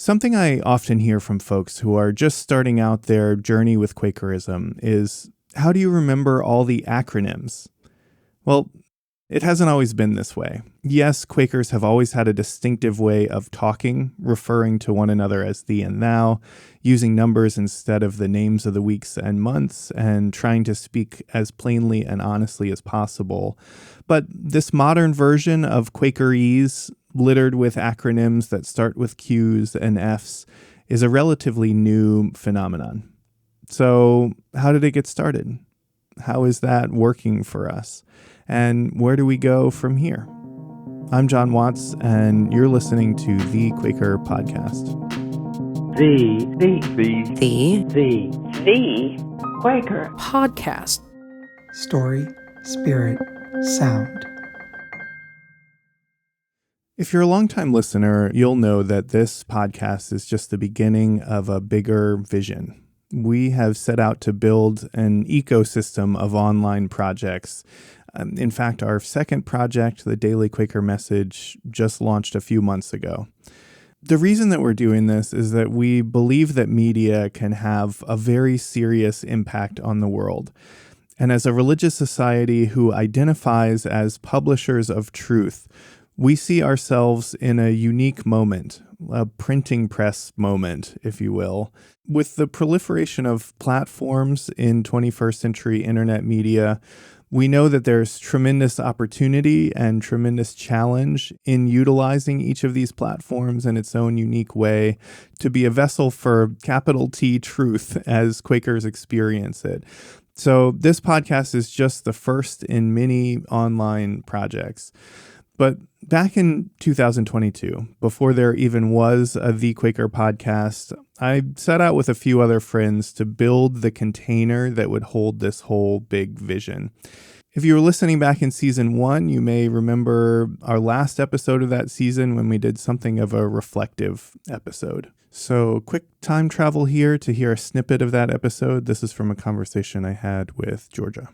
Something I often hear from folks who are just starting out their journey with Quakerism is, how do you remember all the acronyms? Well, it hasn't always been this way. Yes, Quakers have always had a distinctive way of talking, referring to one another as thee and thou, using numbers instead of the names of the weeks and months, and trying to speak as plainly and honestly as possible. But this modern version of Quakerese, littered with acronyms that start with Q's and F's, is a relatively new phenomenon. So how did it get started? How is that working for us? And where do we go from here? I'm Jon Watts, and you're listening to Thee Quaker Podcast. Thee Quaker Podcast. Story, spirit, sound. If you're a longtime listener, you'll know that this podcast is just the beginning of a bigger vision. We have set out to build an ecosystem of online projects. In fact, our second project, the Daily Quaker Message, just launched a few months ago. The reason that we're doing this is that we believe that media can have a very serious impact on the world. And as a religious society who identifies as publishers of truth, we see ourselves in a unique moment, a printing press moment, if you will. With the proliferation of platforms in 21st century internet media, we know that there's tremendous opportunity and tremendous challenge in utilizing each of these platforms in its own unique way to be a vessel for capital T truth as Quakers experience it. So this podcast is just the first in many online projects. But back in 2022, before there even was a Thee Quaker Podcast, I set out with a few other friends to build the container that would hold this whole big vision. If you were listening back in season 1, you may remember our last episode of that season when we did something of a reflective episode. So quick time travel here to hear a snippet of that episode. This is from a conversation I had with Georgia.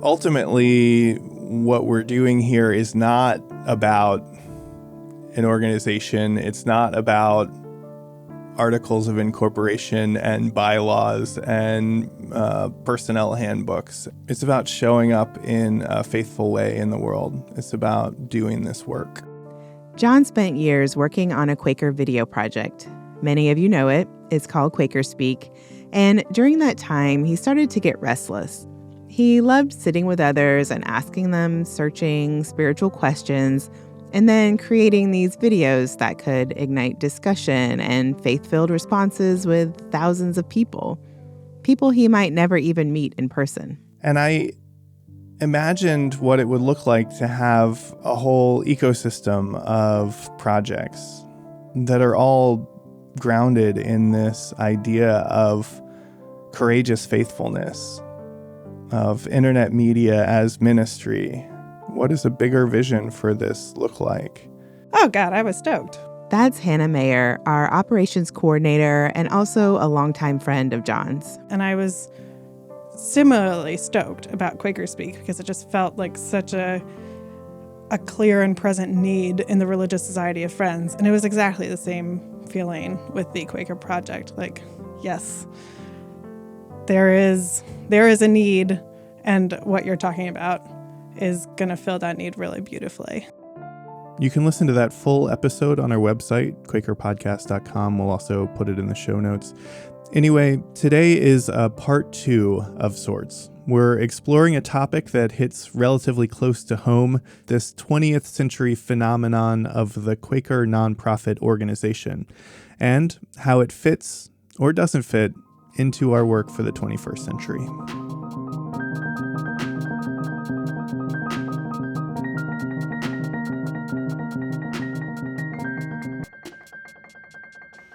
Ultimately, what we're doing here is not about an organization. It's not about articles of incorporation and bylaws and personnel handbooks. It's about showing up in a faithful way in the world. It's about doing this work. Jon spent years working on a Quaker video project. Many of you know it. It's called QuakerSpeak. And during that time, he started to get restless. He loved sitting with others and asking them searching spiritual questions, and then creating these videos that could ignite discussion and faith-filled responses with thousands of people he might never even meet in person. And I imagined what it would look like to have a whole ecosystem of projects that are all grounded in this idea of courageous faithfulness, of internet media as ministry. What does a bigger vision for this look like? Oh, God, I was stoked. That's Hannah Mayer, our operations coordinator and also a longtime friend of Jon's. And I was similarly stoked about QuakerSpeak because it just felt like such a clear and present need in the Religious Society of Friends. And it was exactly the same feeling with the Quaker Project. Like, yes, there is a need, and what you're talking about is going to fill that need really beautifully. You can listen to that full episode on our website, QuakerPodcast.com. We'll also put it in the show notes. Anyway, today is a part 2 of sorts. We're exploring a topic that hits relatively close to home, this 20th century phenomenon of the Quaker nonprofit organization, and how it fits or doesn't fit into our work for the 21st century.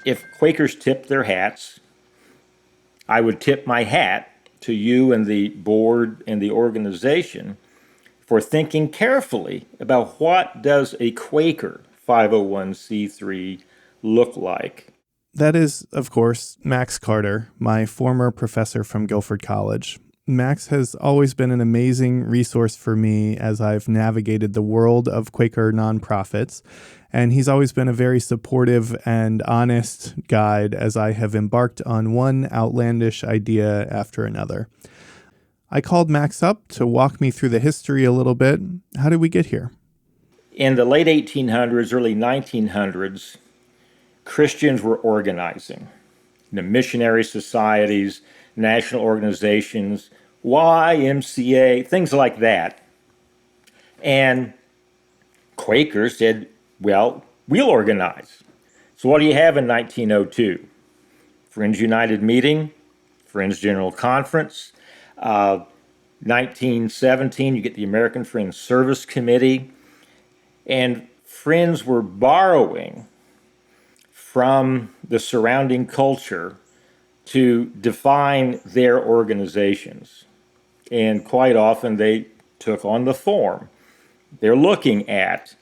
If Quakers tipped their hats, I would tip my hat to you and the board and the organization for thinking carefully about what does a Quaker 501c3 look like. That is, of course, Max Carter, my former professor from Guilford College. Max has always been an amazing resource for me as I've navigated the world of Quaker nonprofits, and he's always been a very supportive and honest guide as I have embarked on one outlandish idea after another. I called Max up to walk me through the history a little bit. How did we get here? In the late 1800s, early 1900s, Christians were organizing. Missionary societies, national organizations, YMCA, things like that. And Quakers said, well, we'll organize. So what do you have in 1902? Friends United Meeting, Friends General Conference. 1917, you get the American Friends Service Committee. And Friends were borrowing from the surrounding culture to define their organizations. And quite often they took on the form. They're looking at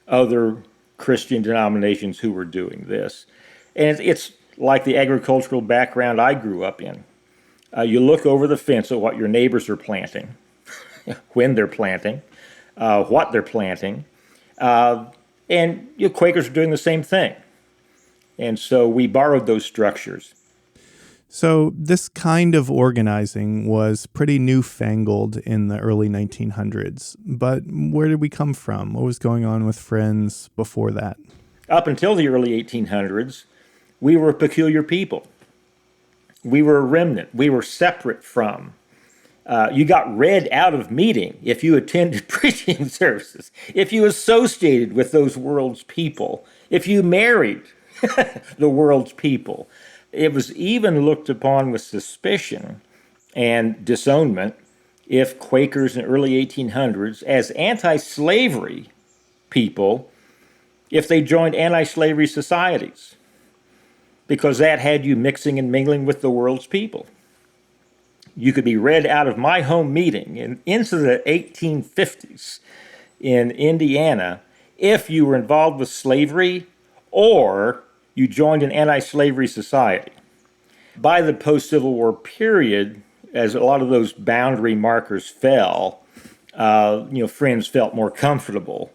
other Christian denominations who were doing this. And it's like the agricultural background I grew up in. You look over the fence at what your neighbors are planting, when they're planting, what they're planting. And Quakers are doing the same thing. And so we borrowed those structures. So this kind of organizing was pretty newfangled in the early 1900s. But where did we come from? What was going on with Friends before that? Up until the early 1800s, we were a peculiar people. We were a remnant. We were separate from. You got read out of meeting if you attended preaching services, if you associated with those world's people, if you married the world's people. It was even looked upon with suspicion and disownment if Quakers in the early 1800s, as anti-slavery people, if they joined anti-slavery societies, because that had you mixing and mingling with the world's people. You could be read out of my home meeting into the 1850s in Indiana if you were involved with slavery or you joined an anti-slavery society. By the post-Civil War period, as a lot of those boundary markers fell, Friends felt more comfortable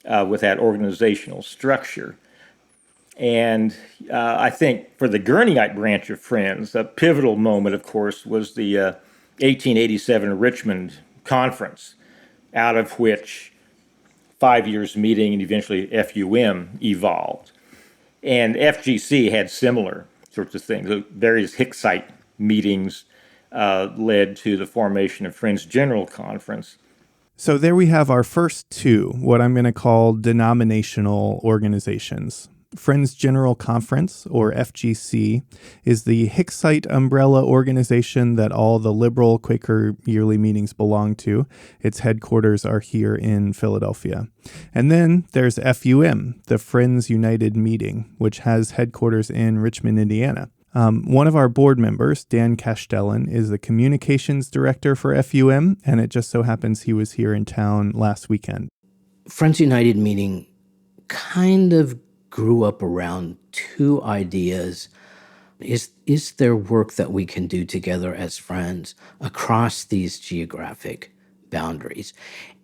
with that organizational structure. And I think for the Gurneyite branch of Friends, a pivotal moment, of course, was the 1887 Richmond Conference, out of which 5 years meeting and eventually FUM evolved. And FGC had similar sorts of things. The various Hicksite meetings led to the formation of Friends General Conference. So there we have our first two, what I'm going to call denominational organizations. Friends General Conference, or FGC, is the Hicksite umbrella organization that all the liberal Quaker yearly meetings belong to. Its headquarters are here in Philadelphia. And then there's FUM, the Friends United Meeting, which has headquarters in Richmond, Indiana. One of our board members, Dan Castellan, is the communications director for FUM, and it just so happens he was here in town last weekend. Friends United Meeting kind of grew up around two ideas. Is there work that we can do together as friends across these geographic boundaries?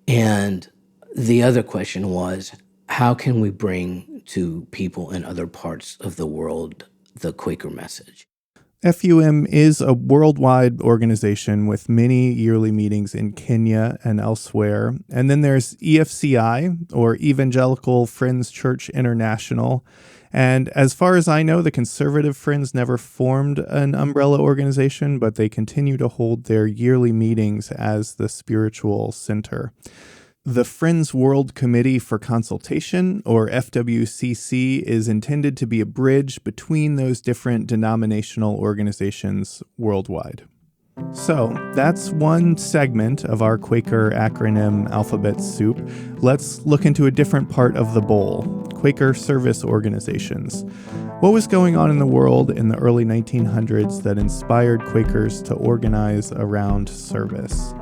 And the other question was, how can we bring to people in other parts of the world the Quaker message? FUM is a worldwide organization with many yearly meetings in Kenya and elsewhere. And then there's EFCI, or Evangelical Friends Church International. And as far as I know, the Conservative Friends never formed an umbrella organization, but they continue to hold their yearly meetings as the spiritual center. The Friends World Committee for Consultation, or FWCC, is intended to be a bridge between those different denominational organizations worldwide. So that's one segment of our Quaker acronym alphabet soup. Let's look into a different part of the bowl, Quaker service organizations. What was going on in the world in the early 1900s that inspired Quakers to organize around service?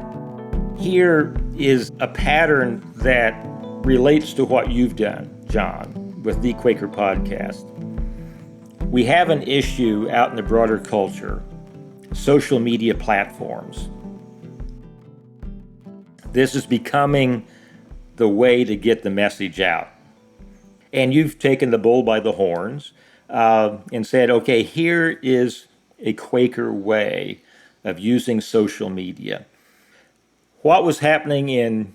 Here is a pattern that relates to what you've done, Jon, with Thee Quaker Podcast. We have an issue out in the broader culture social media platforms. This is becoming the way to get the message out. And you've taken the bull by the horns and said, okay, here is a Quaker way of using social media. What was happening in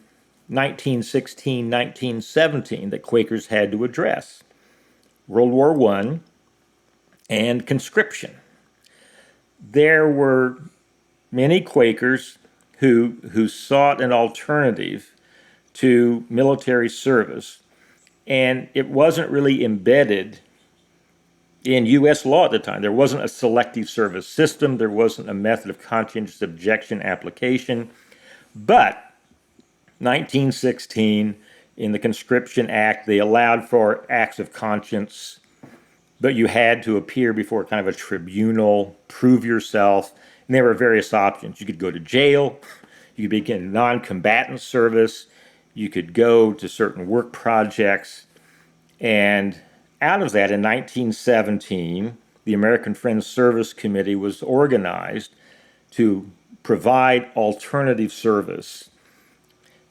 1916, 1917 that Quakers had to address? World War I and conscription. There were many Quakers who sought an alternative to military service, and it wasn't really embedded in U.S. law at the time. There wasn't a selective service system. There wasn't a method of conscientious objection application. But 1916, in the Conscription Act, they allowed for acts of conscience, but you had to appear before kind of a tribunal, prove yourself, and there were various options. You could go to jail, you could begin non-combatant service, you could go to certain work projects, and out of that, in 1917, the American Friends Service Committee was organized to provide alternative service.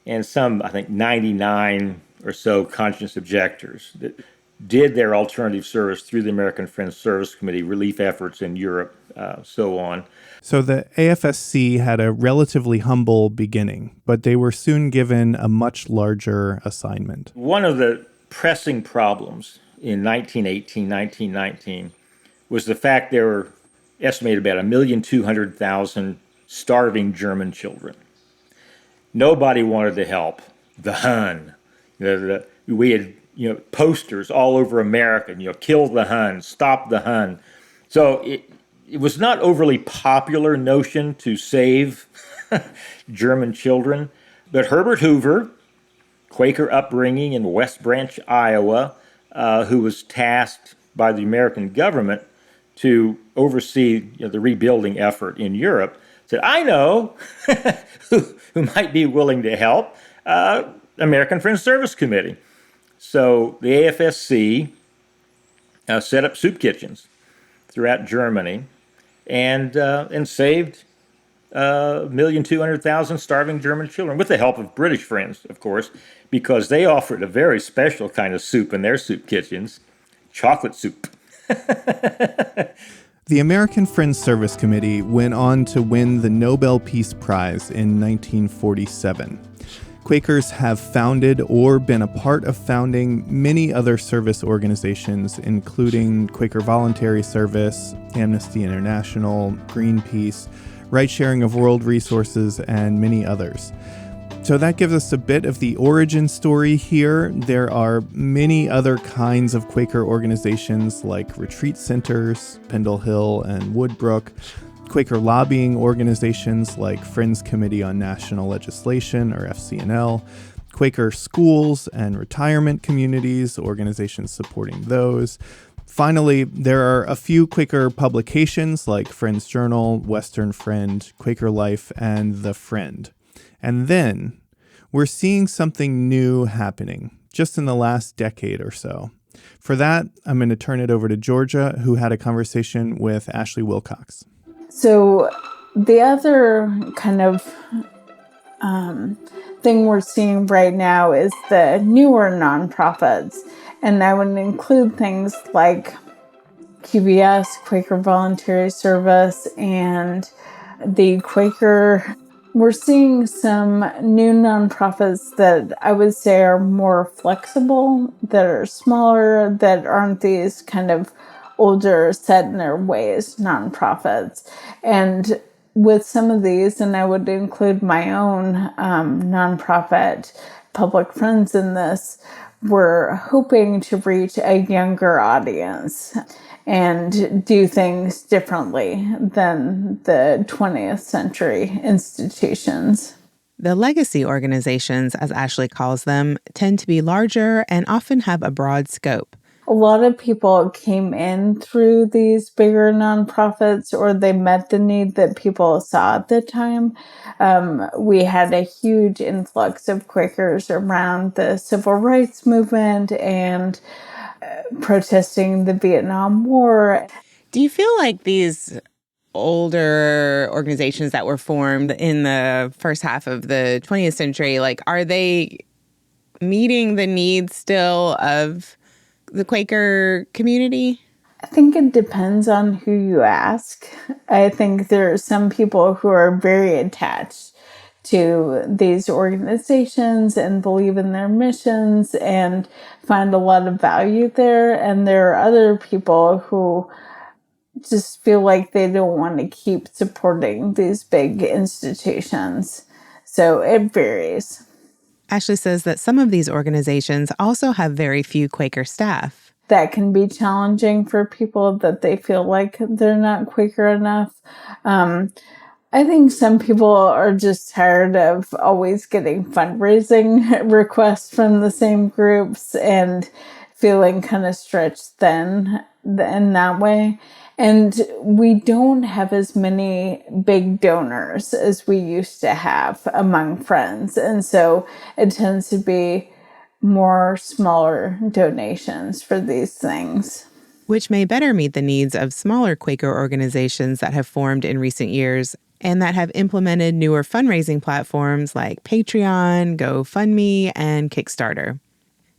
And some, I think 99 or so conscience objectors that did their alternative service through the American Friends Service Committee, relief efforts in Europe, so on. So the AFSC had a relatively humble beginning, but they were soon given a much larger assignment. One of the pressing problems in 1918, 1919 was the fact there were estimated about 1,200,000 starving German children. Nobody wanted to help the Hun. We had posters all over America, kill the Hun, stop the Hun. So it was not overly popular notion to save German children, but Herbert Hoover, Quaker upbringing in West Branch, Iowa, who was tasked by the American government to oversee the rebuilding effort in Europe, said, I know who might be willing to help, American Friends Service Committee. So the AFSC set up soup kitchens throughout Germany and saved 1,200,000 starving German children with the help of British friends, of course, because they offered a very special kind of soup in their soup kitchens, chocolate soup. The American Friends Service Committee went on to win the Nobel Peace Prize in 1947. Quakers have founded or been a part of founding many other service organizations, including Quaker Voluntary Service, Amnesty International, Greenpeace, Right Sharing of World Resources, and many others. So that gives us a bit of the origin story here. There are many other kinds of Quaker organizations like retreat centers, Pendle Hill and Woodbrook, Quaker lobbying organizations like Friends Committee on National Legislation, or FCNL, Quaker schools and retirement communities, organizations supporting those. Finally, there are a few Quaker publications like Friends Journal, Western Friend, Quaker Life, and The Friend. And then we're seeing something new happening just in the last decade or so. For that, I'm going to turn it over to Georgia, who had a conversation with Ashley Wilcox. So the other kind of thing we're seeing right now is the newer nonprofits. And I would include things like QVS, Quaker Voluntary Service, and the Quaker. We're seeing some new nonprofits that I would say are more flexible, that are smaller, that aren't these kind of older, set in their ways nonprofits. And with some of these, and I would include my own nonprofit, Public Friends, in this, we're hoping to reach a younger audience and do things differently than the 20th century institutions. The legacy organizations, as Ashley calls them, tend to be larger and often have a broad scope. A lot of people came in through these bigger nonprofits, or they met the need that people saw at the time. We had a huge influx of Quakers around the civil rights movement and protesting the Vietnam War. Do you feel like these older organizations that were formed in the first half of the 20th century, like, are they meeting the needs still of the Quaker community? I think it depends on who you ask. I think there are some people who are very attached to these organizations and believe in their missions and find a lot of value there. And there are other people who just feel like they don't want to keep supporting these big institutions. So it varies. Ashley says that some of these organizations also have very few Quaker staff. That can be challenging for people, that they feel like they're not Quaker enough. I think some people are just tired of always getting fundraising requests from the same groups and feeling kind of stretched then in that way. And we don't have as many big donors as we used to have among friends. And so it tends to be more smaller donations for these things, which may better meet the needs of smaller Quaker organizations that have formed in recent years and that have implemented newer fundraising platforms like Patreon, GoFundMe, and Kickstarter.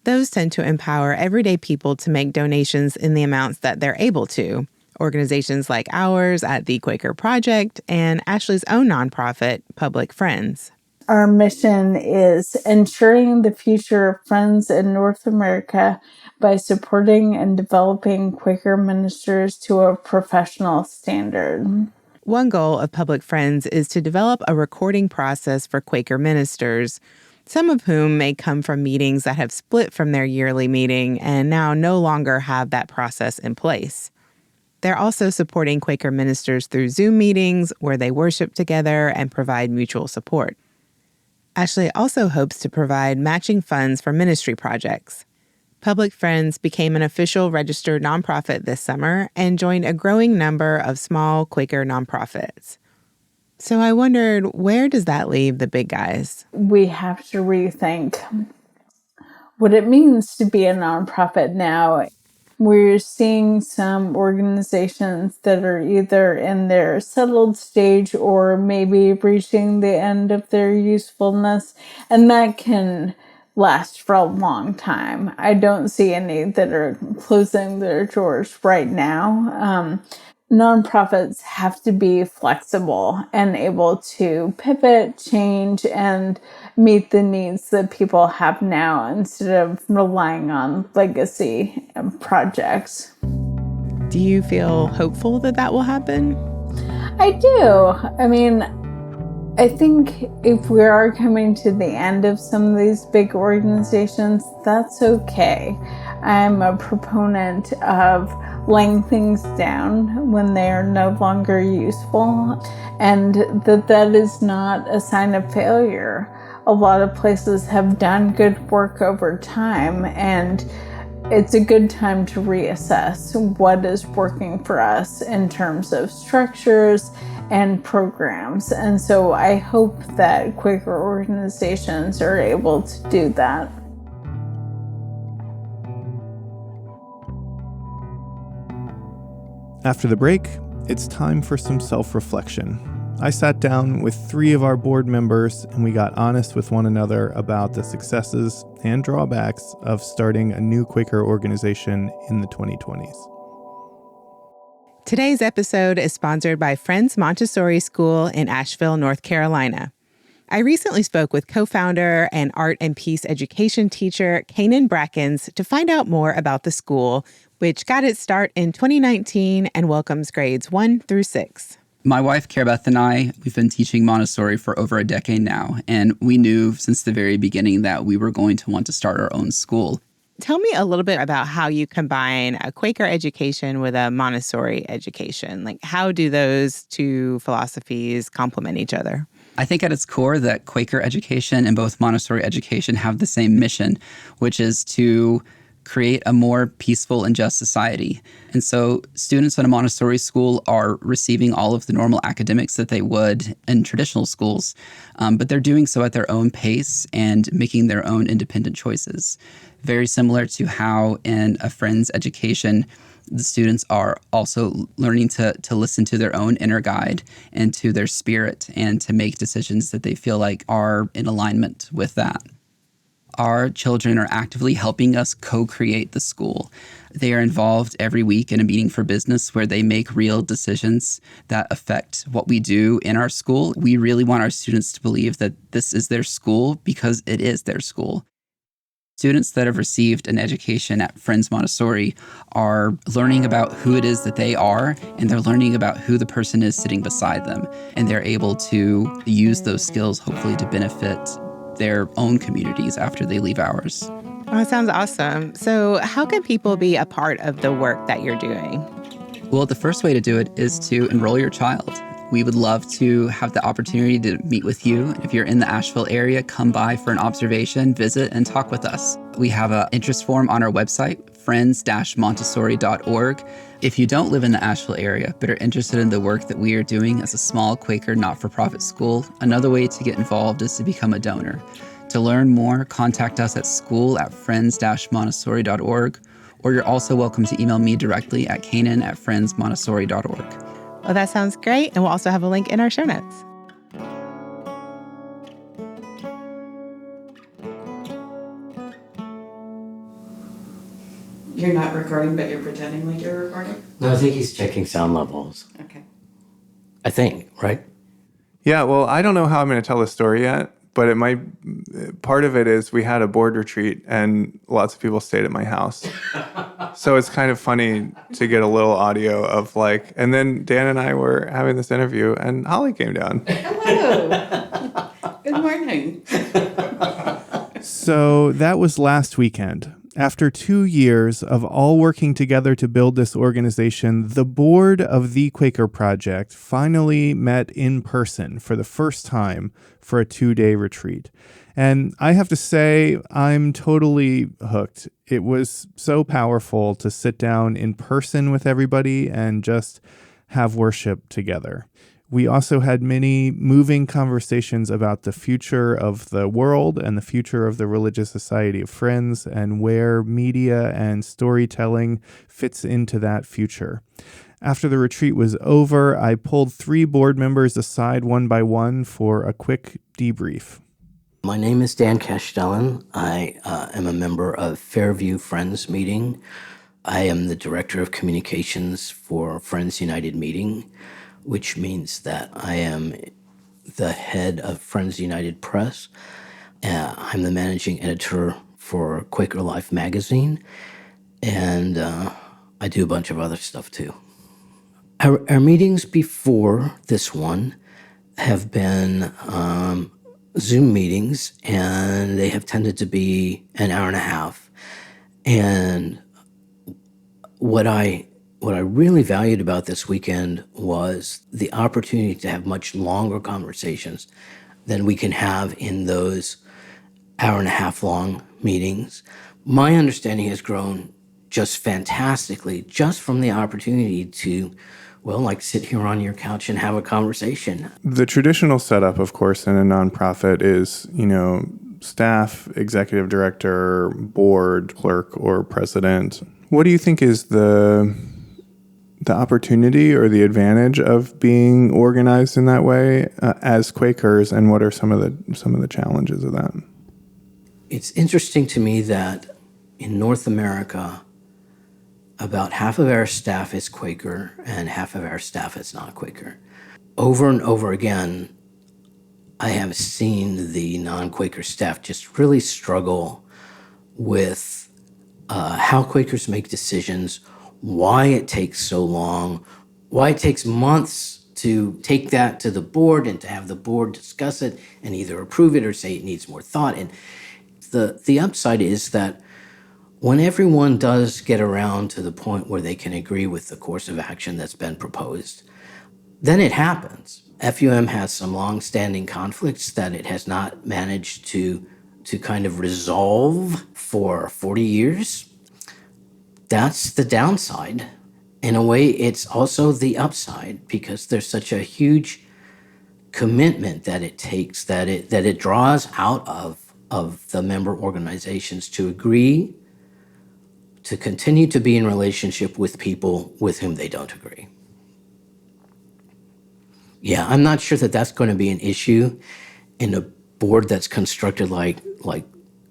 Those tend to empower everyday people to make donations in the amounts that they're able to. Organizations like ours at Thee Quaker Project and Ashley's own nonprofit, Public Friends. Our mission is ensuring the future of Friends in North America by supporting and developing Quaker ministers to a professional standard. One goal of Public Friends is to develop a recording process for Quaker ministers, some of whom may come from meetings that have split from their yearly meeting and now no longer have that process in place. They're also supporting Quaker ministers through Zoom meetings where they worship together and provide mutual support. Ashley also hopes to provide matching funds for ministry projects. Public Friends became an official registered nonprofit this summer and joined a growing number of small Quaker nonprofits. So I wondered, where does that leave the big guys? We have to rethink what it means to be a nonprofit now. We're seeing some organizations that are either in their settled stage or maybe reaching the end of their usefulness, and that can last for a long time. I don't see any that are closing their doors right now. Nonprofits have to be flexible and able to pivot, change, and meet the needs that people have now instead of relying on legacy projects. Do you feel hopeful that that will happen? I do. I mean, I think if we are coming to the end of some of these big organizations, that's okay. I'm a proponent of laying things down when they are no longer useful, and that is not a sign of failure. A lot of places have done good work over time, and it's a good time to reassess what is working for us in terms of structures and programs. And so I hope that Quaker organizations are able to do that. After the break, it's time for some self-reflection. I sat down with 3 of our board members and we got honest with one another about the successes and drawbacks of starting a new Quaker organization in the 2020s. Today's episode is sponsored by Friends Montessori School in Asheville, North Carolina. I recently spoke with co-founder and art and peace education teacher Kanan Brackens to find out more about the school, which got its start in 2019 and welcomes grades 1 through 6. My wife, Carabeth, and I, we've been teaching Montessori for over a decade now, and we knew since the very beginning that we were going to want to start our own school. Tell me a little bit about how you combine a Quaker education with a Montessori education. Like, how do those two philosophies complement each other? I think at its core that Quaker education and both Montessori education have the same mission, which is to create a more peaceful and just society. And so students in a Montessori school are receiving all of the normal academics that they would in traditional schools, but they're doing so at their own pace and making their own independent choices. Very similar to how in a Friends education, The students are also learning to listen to their own inner guide and to their spirit and to make decisions that they feel like are in alignment with that. Our children are actively helping us co-create the school. They are involved every week in a meeting for business where they make real decisions that affect what we do in our school. We really want our students to believe that this is their school because it is their school. Students that have received an education at Friends Montessori are learning about who it is that they are, and they're learning about who the person is sitting beside them. And they're able to use those skills, hopefully, to benefit their own communities after they leave ours. Oh, that sounds awesome. So how can people be a part of the work that you're doing? Well, the first way to do it is to enroll your child. We would love to have the opportunity to meet with you. If you're in the Asheville area, come by for an observation, visit, and talk with us. We have an interest form on our website, friends-montessori.org. If you don't live in the Asheville area but are interested in the work that we are doing as a small Quaker not-for-profit school, another way to get involved is to become a donor. To learn more, contact us at school@friends-montessori.org, or you're also welcome to email me directly at canan@friendsmontessori.org. Well, that sounds great. And we'll also have a link in our show notes. You're not recording, but you're pretending like you're recording? No, I think he's checking sound levels. Okay. I think, right? Yeah, well, I don't know how I'm going to tell this story yet, but part of it is we had a board retreat and lots of people stayed at my house. So it's kind of funny to get a little audio of and then Dan and I were having this interview and Holly came down. Hello. Good morning. So that was last weekend. After 2 years of all working together to build this organization, the board of Thee Quaker Project finally met in person for the first time for a 2-day retreat. And I have to say, I'm totally hooked. It was so powerful to sit down in person with everybody and just have worship together. We also had many moving conversations about the future of the world and the future of the Religious Society of Friends and where media and storytelling fits into that future. After the retreat was over, I pulled 3 board members aside one by one for a quick debrief. My name is Dan Castellan. I am a member of Fairview Friends Meeting. I am the Director of Communications for Friends United Meeting, which means that I am the head of Friends United Press. I'm the managing editor for Quaker Life magazine, and I do a bunch of other stuff too. Our meetings before this one have been Zoom meetings, and they have tended to be an hour and a half. And what I really valued about this weekend was the opportunity to have much longer conversations than we can have in those hour and a half long meetings. My understanding has grown just fantastically just from the opportunity to, sit here on your couch and have a conversation. The traditional setup, of course, in a nonprofit is, staff, executive director, board, clerk, or president. What do you think is the opportunity or the advantage of being organized in that way as Quakers, and what are some of the challenges of that? It's interesting to me that in North America, about half of our staff is Quaker and half of our staff is not Quaker. Over and over again, I have seen the non-Quaker staff just really struggle with how Quakers make decisions, why it takes so long, why it takes months to take that to the board and to have the board discuss it and either approve it or say it needs more thought. And the upside is that when everyone does get around to the point where they can agree with the course of action that's been proposed, then it happens. FUM has some long-standing conflicts that it has not managed to kind of resolve for 40 years. That's the downside. In a way, it's also the upside because there's such a huge commitment that it takes, that it draws out of the member organizations to agree to continue to be in relationship with people with whom they don't agree. Yeah, I'm not sure that that's going to be an issue in a board that's constructed like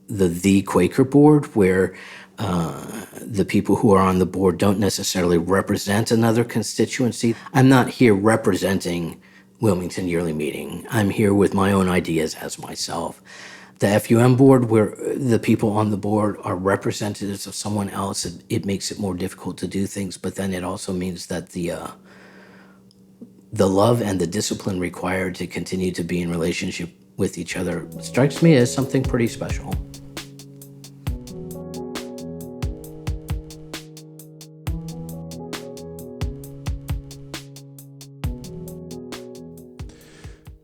the Thee Quaker board, where the people who are on the board don't necessarily represent another constituency. I'm not here representing Wilmington Yearly Meeting. I'm here with my own ideas as myself. The FUM board, where the people on the board are representatives of someone else, it makes it more difficult to do things, but then it also means that the love and the discipline required to continue to be in relationship with each other strikes me as something pretty special.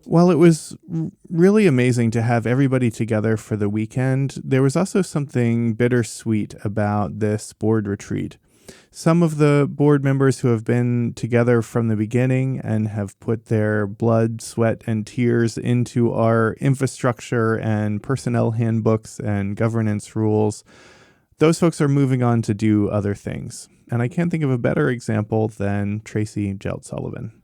While it was really amazing to have everybody together for the weekend, there was also something bittersweet about this board retreat. Some of the board members who have been together from the beginning and have put their blood, sweat, and tears into our infrastructure and personnel handbooks and governance rules, those folks are moving on to do other things. And I can't think of a better example than Tracy Jelt-Sullivan.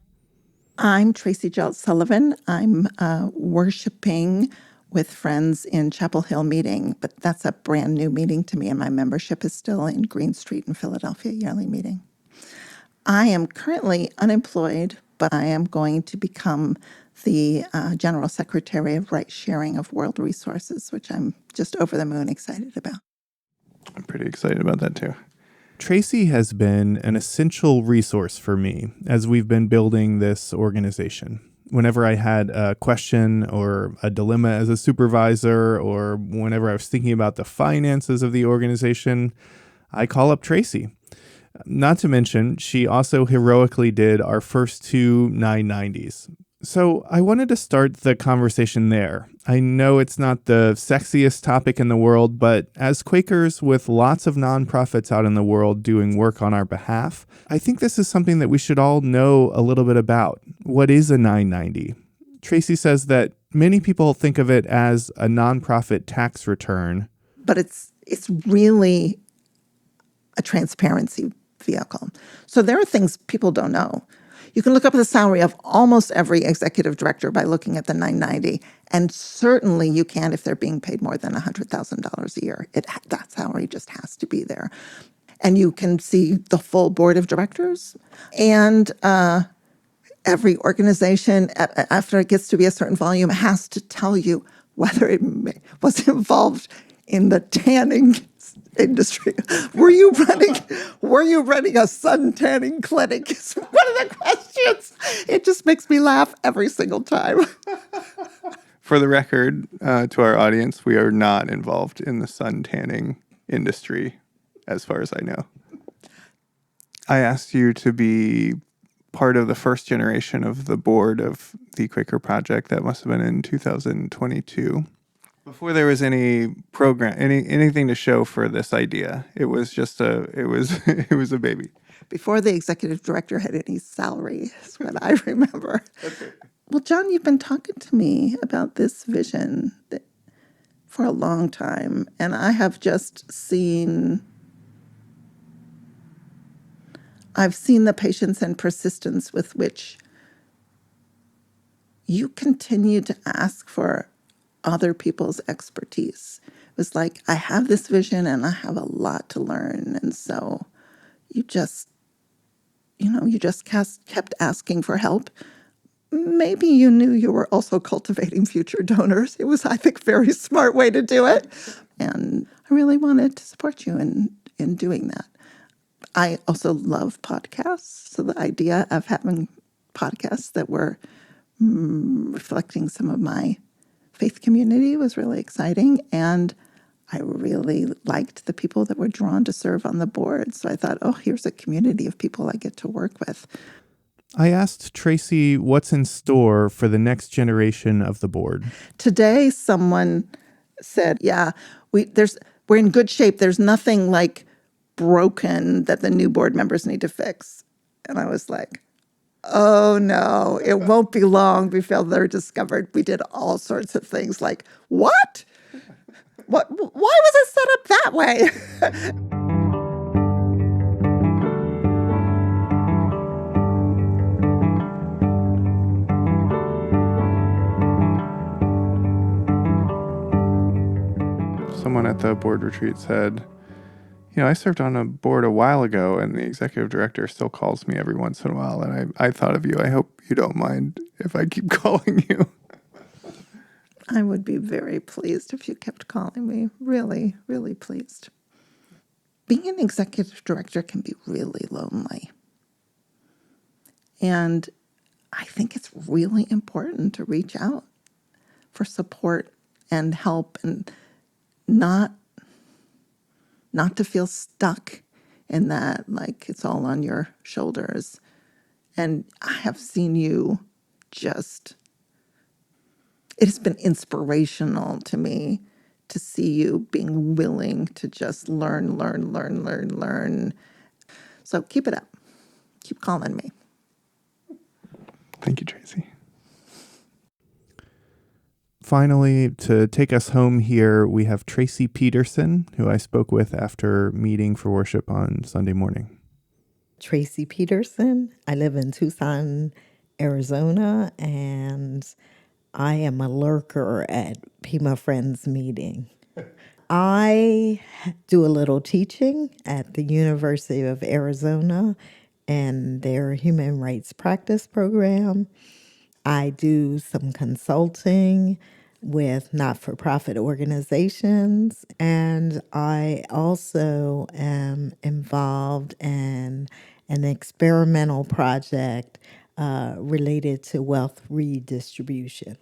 I'm Tracy Jelt-Sullivan. I'm worshiping with friends in Chapel Hill meeting, but that's a brand new meeting to me, and my membership is still in Green Street in Philadelphia Yearly Meeting. I am currently unemployed, but I am going to become the General Secretary of Right Sharing of World Resources, which I'm just over the moon excited about. I'm pretty excited about that too. Tracy has been an essential resource for me as we've been building this organization. Whenever I had a question or a dilemma as a supervisor, or whenever I was thinking about the finances of the organization, I call up Tracy. Not to mention, she also heroically did our first 2 990s. So I wanted to start the conversation there. I know it's not the sexiest topic in the world, but as Quakers with lots of nonprofits out in the world doing work on our behalf, I think this is something that we should all know a little bit about. What is a 990? Tracy says that many people think of it as a nonprofit tax return. But it's really a transparency vehicle. So there are things people don't know. You can look up the salary of almost every executive director by looking at the 990, and certainly you can if they're being paid more than $100,000 a year. That salary just has to be there. And you can see the full board of directors, and every organization, after it gets to be a certain volume, has to tell you whether it was involved in the tanning industry. Were you running a sun tanning clinic? Is one of the questions. It just makes me laugh every single time. For the record, to our audience, we are not involved in the sun tanning industry, as far as I know. I asked you to be part of the first generation of the board of the Quaker Project. That must have been in 2022. Before there was any program, anything to show for this idea, it was just it was a baby. Before the executive director had any salary, is what I remember. Okay. Well, Jon, you've been talking to me about this vision for a long time, and I have just seen the patience and persistence with which you continue to ask for other people's expertise. It was like, I have this vision and I have a lot to learn. And so you just kept asking for help. Maybe you knew you were also cultivating future donors. It was, I think, a very smart way to do it. And I really wanted to support you in doing that. I also love podcasts. So the idea of having podcasts that were reflecting some of my faith community was really exciting, and I really liked the people that were drawn to serve on the board. So I thought, here's a community of people I get to work with. I asked Tracy what's in store for the next generation of the board. Today, someone said, we're in good shape. There's nothing like broken that the new board members need to fix. And I was like, oh no, it won't be long before they're discovered. We did all sorts of things like, what? Why was it set up that way? someone at the board retreat said, I served on a board a while ago, and the executive director still calls me every once in a while, and I thought of you. I hope you don't mind if I keep calling you. I would be very pleased if you kept calling me. Really, really pleased. Being an executive director can be really lonely. And I think it's really important to reach out for support and help, and not to feel stuck in that, like it's all on your shoulders. And I have seen you it has been inspirational to me to see you being willing to just learn. So keep it up. Keep calling me. Thank you, Tracy. Finally, to take us home here, we have Tracy Peterson, who I spoke with after meeting for worship on Sunday morning. Tracy Peterson. I live in Tucson, Arizona, and I am a lurker at Pima Friends meeting. I do a little teaching at the University of Arizona and their human rights practice program. I do some consulting with not-for-profit organizations, and I also am involved in an experimental project related to wealth redistribution.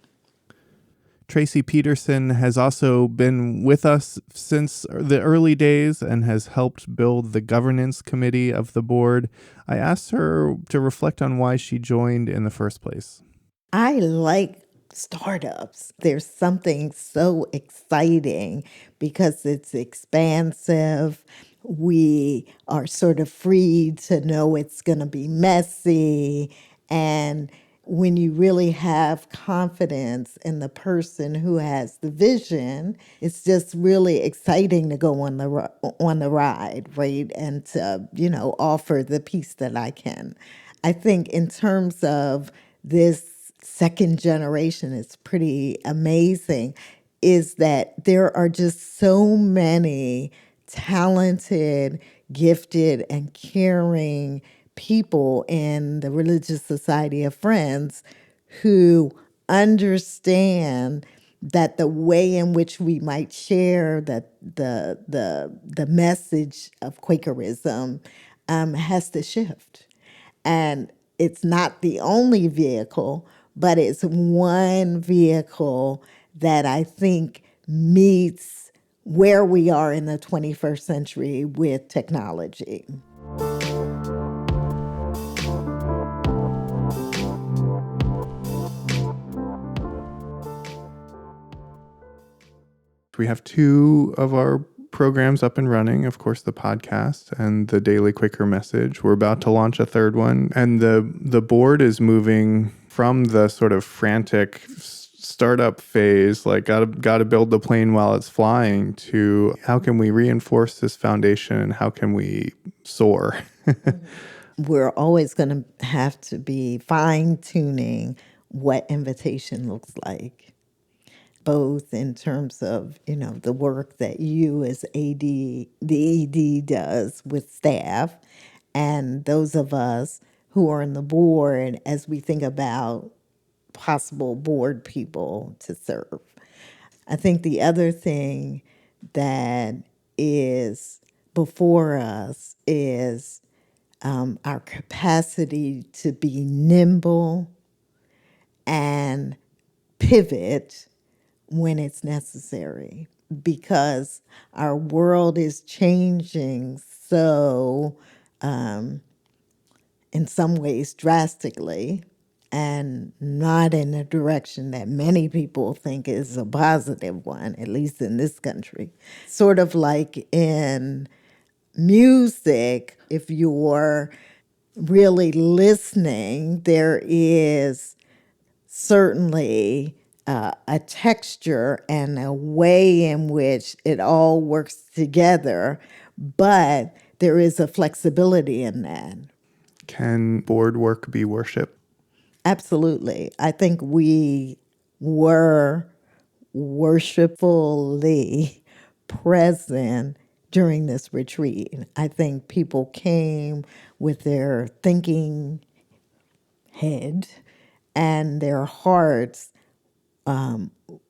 Tracy Peterson has also been with us since the early days and has helped build the governance committee of the board. I asked her to reflect on why she joined in the first place. I like startups. There's something so exciting because it's expansive. We are sort of free to know it's going to be messy. And when you really have confidence in the person who has the vision, it's just really exciting to go on the ride, right? And to, offer the piece that I can. I think in terms of this second generation, it's pretty amazing, is that there are just so many talented, gifted, and caring people in the Religious Society of Friends who understand that the way in which we might share the message of Quakerism has to shift. And it's not the only vehicle, but it's one vehicle that I think meets where we are in the 21st century with technology. We have two of our programs up and running, of course, the podcast and the Daily Quaker Message. We're about to launch a third one, and the board is moving from the sort of frantic startup phase, like got to build the plane while it's flying, to how can we reinforce this foundation and how can we soar? We're always going to have to be fine-tuning what invitation looks like, both in terms of, the work that you as the ED does with staff, and those of us who are on the board as we think about possible board people to serve. I think the other thing that is before us is our capacity to be nimble and pivot when it's necessary, because our world is changing so, in some ways, drastically, and not in a direction that many people think is a positive one, at least in this country. Sort of like in music, if you're really listening, there is certainly a texture and a way in which it all works together, but there is a flexibility in that. Can board work be worship? Absolutely. I think we were worshipfully present during this retreat. I think people came with their thinking head and their hearts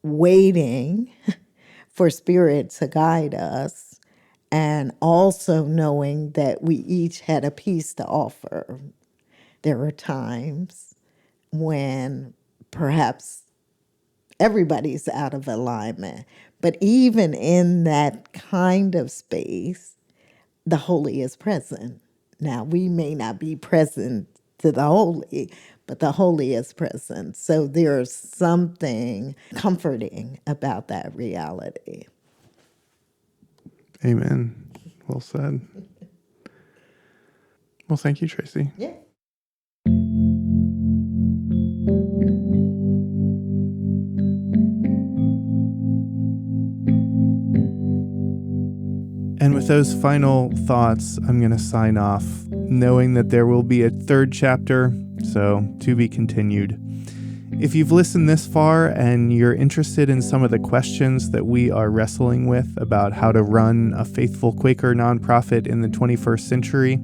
waiting for Spirit to guide us, and also knowing that we each had a piece to offer. There were times when perhaps everybody's out of alignment, but even in that kind of space, the holy is present. Now, we may not be present to the holy, but the holy is present. So there's something comforting about that reality. Amen. Well said. Well, thank you, Tracy. Yeah. And with those final thoughts, I'm going to sign off, knowing that there will be a third chapter, so to be continued. If you've listened this far and you're interested in some of the questions that we are wrestling with about how to run a faithful Quaker nonprofit in the 21st century,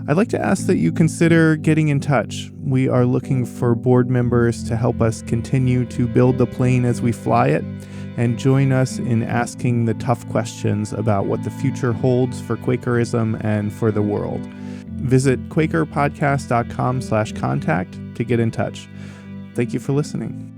I'd like to ask that you consider getting in touch. We are looking for board members to help us continue to build the plane as we fly it, and join us in asking the tough questions about what the future holds for Quakerism and for the world. Visit QuakerPodcast.com/contact to get in touch. Thank you for listening.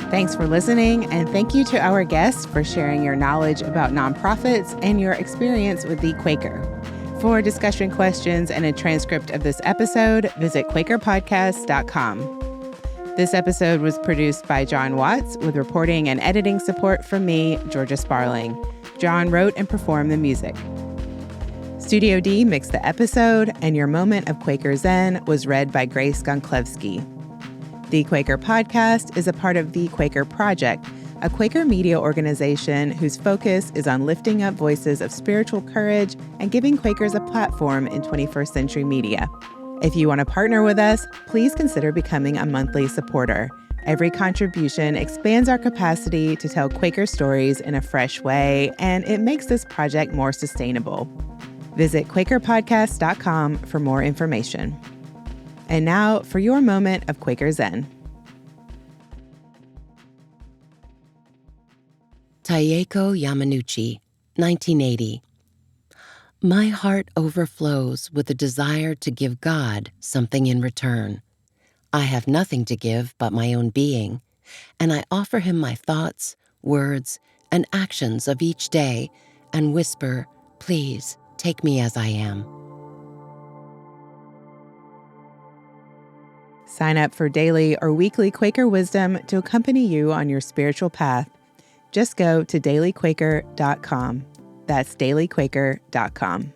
Thanks for listening, and thank you to our guests for sharing your knowledge about nonprofits and your experience with Thee Quaker. For discussion questions and a transcript of this episode, visit QuakerPodcast.com. This episode was produced by Jon Watts with reporting and editing support from me, Georgia Sparling. Jon wrote and performed the music. Studio D mixed the episode, and your moment of Quaker Zen was read by Grace Gonklevsky. The Quaker Podcast is a part of Thee Quaker Project, a Quaker media organization whose focus is on lifting up voices of spiritual courage and giving Quakers a platform in 21st century media. If you want to partner with us, please consider becoming a monthly supporter. Every contribution expands our capacity to tell Quaker stories in a fresh way, and it makes this project more sustainable. Visit QuakerPodcast.com for more information. And now for your moment of Quaker Zen. Taeko Yamanouchi, 1980. My heart overflows with a desire to give God something in return. I have nothing to give but my own being, and I offer him my thoughts, words, and actions of each day and whisper, please take me as I am. Sign up for daily or weekly Quaker wisdom to accompany you on your spiritual path. Just go to dailyquaker.com. That's dailyquaker.com.